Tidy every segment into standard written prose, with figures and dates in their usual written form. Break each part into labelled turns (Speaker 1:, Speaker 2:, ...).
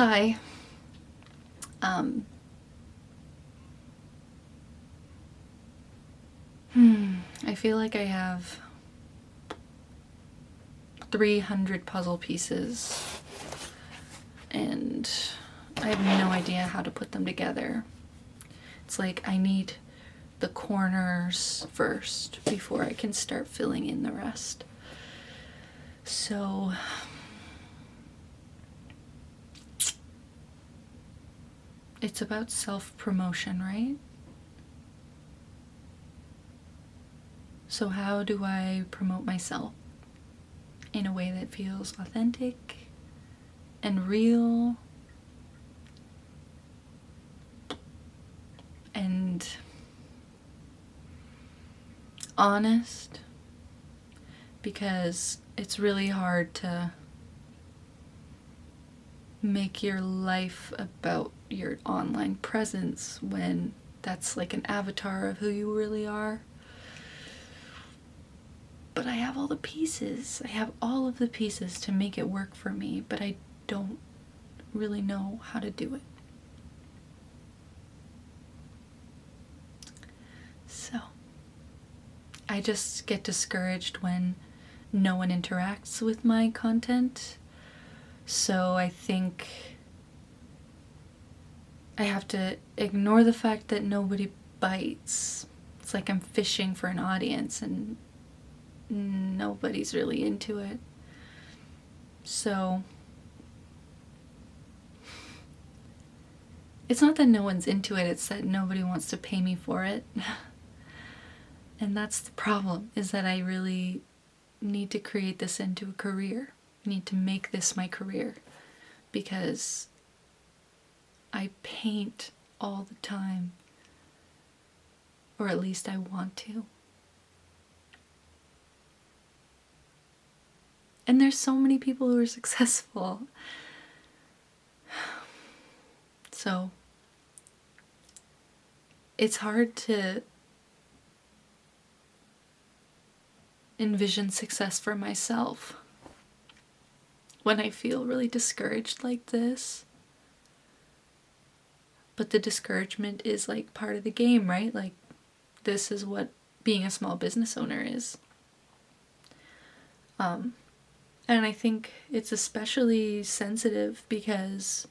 Speaker 1: Hi. Um, I feel like I have 300 puzzle pieces and I have no idea how to put them together. It's like I need the corners first before I can start filling in the rest. So it's about self-promotion, right? So how do I promote myself in a way that feels authentic and real and honest? Because it's really hard to make your life about your online presence when that's like an avatar of who you really are. But I have all the pieces. I have all of the pieces to make it work for me, but I don't really know how to do it. So I just get discouraged when no one interacts with my content. So I think I have to ignore the fact that nobody bites. It's like I'm fishing for an audience and nobody's really into it. So it's not that no one's into it, it's that nobody wants to pay me for it. And that's the problem, is that I really need to create this into a career. I need to make this my career because I paint all the time, or at least I want to. And there's so many people who are successful. So it's hard to envision success for myself when I feel really discouraged like this. But the discouragement is like part of the game, right? Like, this is what being a small business owner is. And I think it's especially sensitive because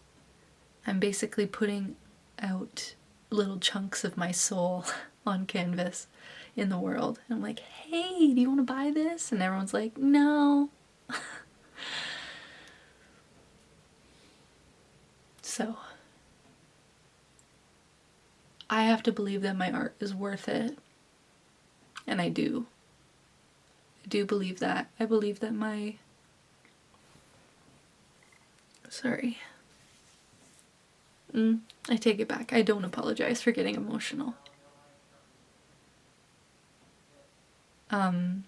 Speaker 1: I'm basically putting out little chunks of my soul on canvas in the world. And I'm like, hey, do you want to buy this? And everyone's like, no. So I have to believe that my art is worth it. And I do. I do believe that. I believe that I take it back. I don't apologize for getting emotional. I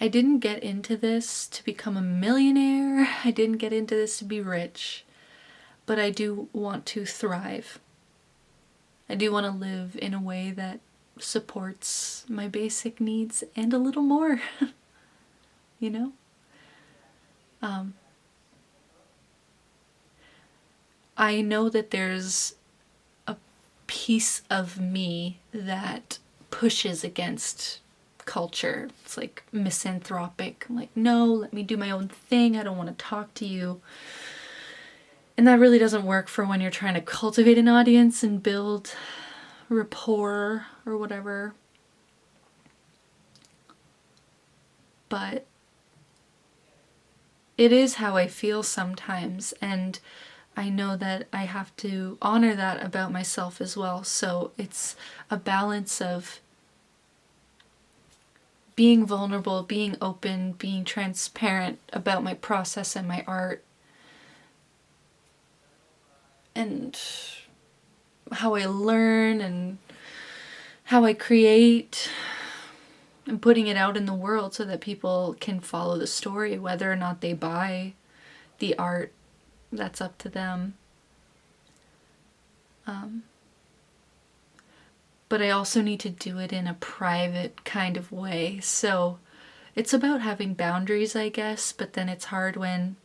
Speaker 1: didn't get into this to become a millionaire. I didn't get into this to be rich. But I do want to thrive. I do want to live in a way that supports my basic needs and a little more. You know? I know that there's a piece of me that pushes against culture. It's like misanthropic. I'm like, no, let me do my own thing. I don't want to talk to you. And that really doesn't work for when you're trying to cultivate an audience and build rapport or whatever. But it is how I feel sometimes, and I know that I have to honor that about myself as well. So it's a balance of being vulnerable, being open, being transparent about my process and my art, and how I learn and how I create, and putting it out in the world so that people can follow the story. Whether or not they buy the art, that's up to them. but I also need to do it in a private kind of way. So it's about having boundaries, I guess, but then it's hard when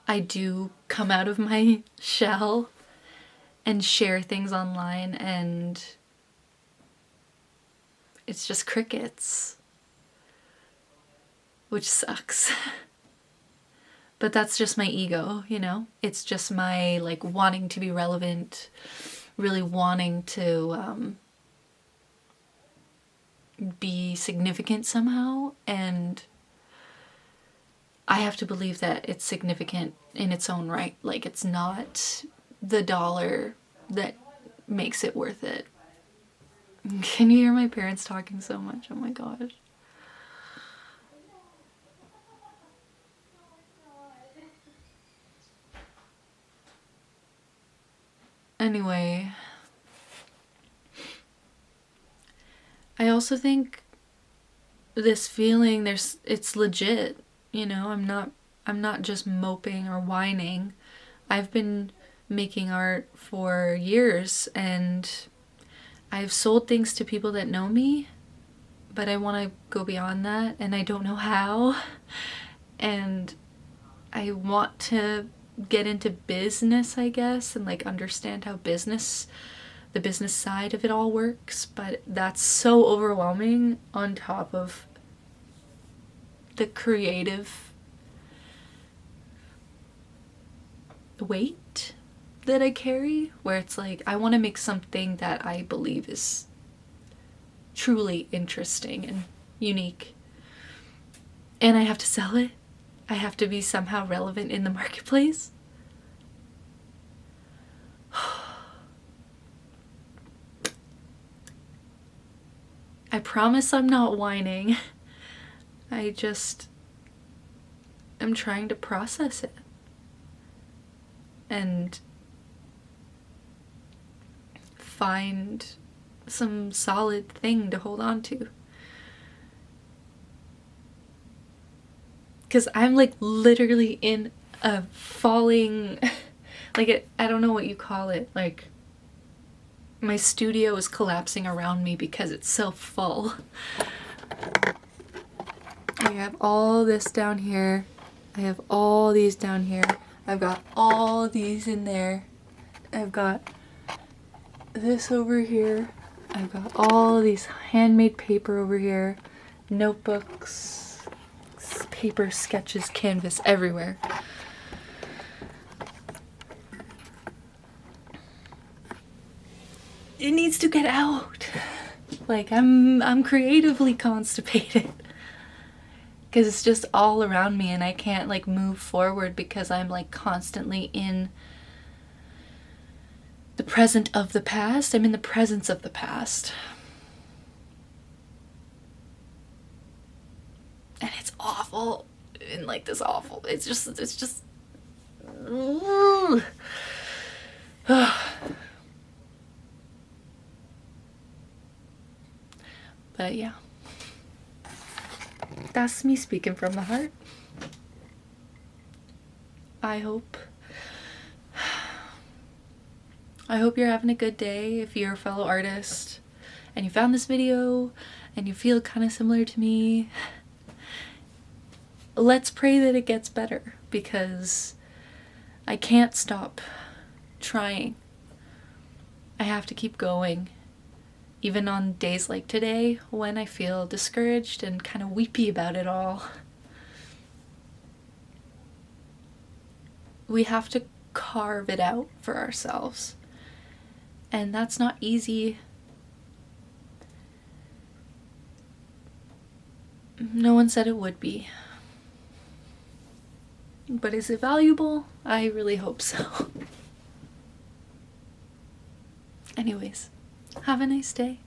Speaker 1: I do come out of my shell and share things online and it's just crickets, which sucks. But that's just my ego, you know? It's just my like wanting to be relevant, really wanting to be significant somehow, and I have to believe that it's significant in its own right. Like, it's not the dollar that makes it worth it. Can you hear my parents talking so much? Oh my gosh. Anyway, I also think this feeling, it's legit, you know? I'm not just moping or whining. I've been making art for years and I've sold things to people that know me, but I want to go beyond that and I don't know how. And I want to get into business, I guess, and like understand how the business side of it all works, but that's so overwhelming on top of the creative weight that I carry, where it's like I want to make something that I believe is truly interesting and unique, and I have to sell it. I have to be somehow relevant in the marketplace. I promise I'm not whining. I just am trying to process it and find some solid thing to hold on to. Because I'm like literally in a falling, like I don't know what you call it, like my studio is collapsing around me because it's so full. I have all this down here. I have all these down here. I've got all these in there. I've got this over here. I've got all these handmade paper over here. Notebooks, paper, sketches, canvas, everywhere. It needs to get out. Like I'm creatively constipated. Because it's just all around me and I can't like move forward because I'm like constantly in the present of the past. I'm in the presence of the past. And it's awful. And like this awful. It's just But yeah. That's me speaking from the heart. I hope you're having a good day if you're a fellow artist and you found this video and you feel kind of similar to me. Let's pray that it gets better because I can't stop trying. I have to keep going. Even on days like today when I feel discouraged and kind of weepy about it all. We have to carve it out for ourselves. And that's not easy. No one said it would be. But is it valuable? I really hope so. Anyways, have a nice day.